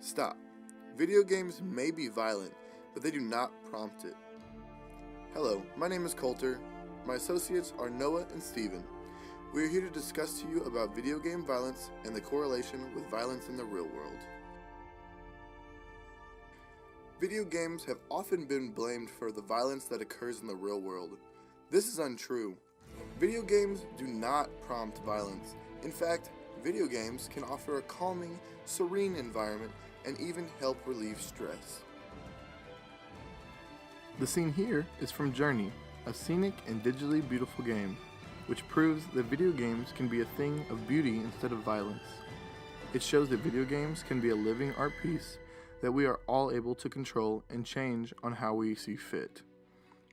Stop. Video games may be violent, but they do not prompt it. Hello, my name is Colter. My associates are Noah and Steven. We are here to discuss to you about video game violence and the correlation with violence in the real world. Video games have often been blamed for the violence that occurs in the real world. This is untrue. Video games do not prompt violence. In fact, video games can offer a calming, serene environment and even help relieve stress. The scene here is from Journey, a scenic and digitally beautiful game, which proves that video games can be a thing of beauty instead of violence. It shows that video games can be a living art piece that we are all able to control and change on how we see fit.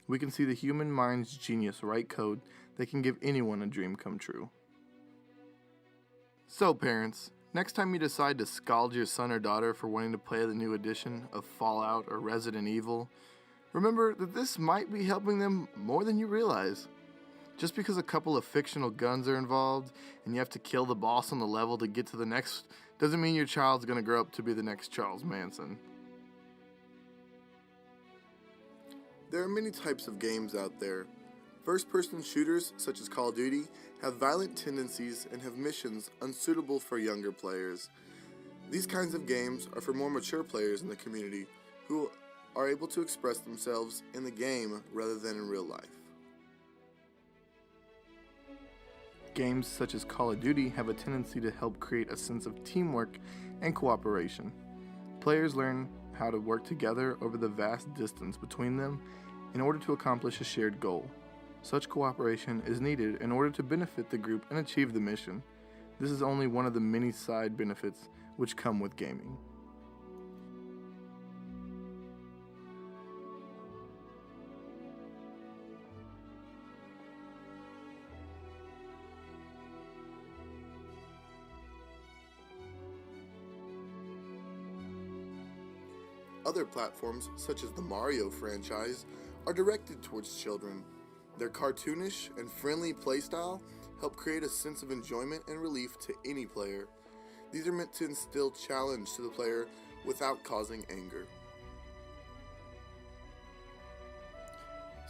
We can see the human mind's genius write code that can give anyone a dream come true. So parents, next time you decide to scald your son or daughter for wanting to play the new edition of Fallout or Resident Evil, remember that this might be helping them more than you realize. Just because a couple of fictional guns are involved and you have to kill the boss on the level to get to the next doesn't mean your child's going to grow up to be the next Charles Manson. There are many types of games out there. First-person shooters, such as Call of Duty, have violent tendencies and have missions unsuitable for younger players. These kinds of games are for more mature players in the community who are able to express themselves in the game rather than in real life. Games such as Call of Duty have a tendency to help create a sense of teamwork and cooperation. Players learn how to work together over the vast distance between them in order to accomplish a shared goal. Such cooperation is needed in order to benefit the group and achieve the mission. This is only one of the many side benefits which come with gaming. Other platforms, such as the Mario franchise, are directed towards children. Their cartoonish and friendly playstyle help create a sense of enjoyment and relief to any player. These are meant to instill challenge to the player without causing anger.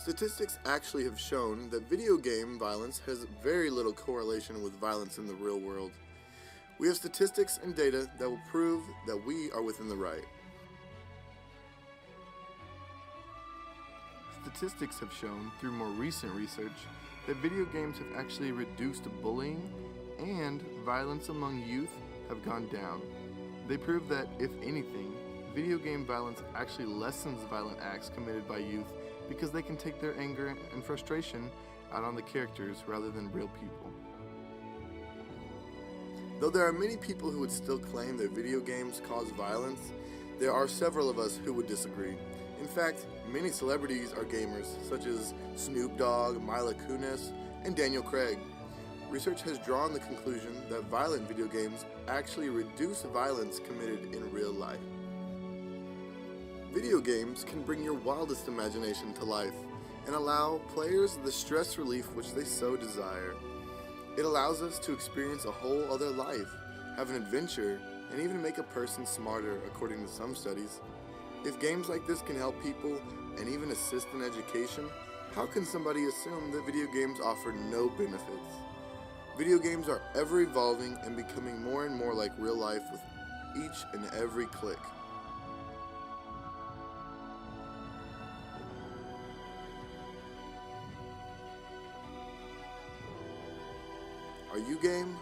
Statistics actually have shown that video game violence has very little correlation with violence in the real world. We have statistics and data that will prove that we are within the right. Statistics have shown through more recent research that video games have actually reduced bullying and violence among youth have gone down. They prove that, if anything, video game violence actually lessens violent acts committed by youth because they can take their anger and frustration out on the characters rather than real people. Though there are many people who would still claim that video games cause violence, there are several of us who would disagree. In fact, many celebrities are gamers, such as Snoop Dogg, Mila Kunis, and Daniel Craig. Research has drawn the conclusion that violent video games actually reduce violence committed in real life. Video games can bring your wildest imagination to life and allow players the stress relief which they so desire. It allows us to experience a whole other life, have an adventure, and even make a person smarter, according to some studies. If games like this can help people and even assist in education, how can somebody assume that video games offer no benefits? Video games are ever evolving and becoming more and more like real life with each and every click. Are you game?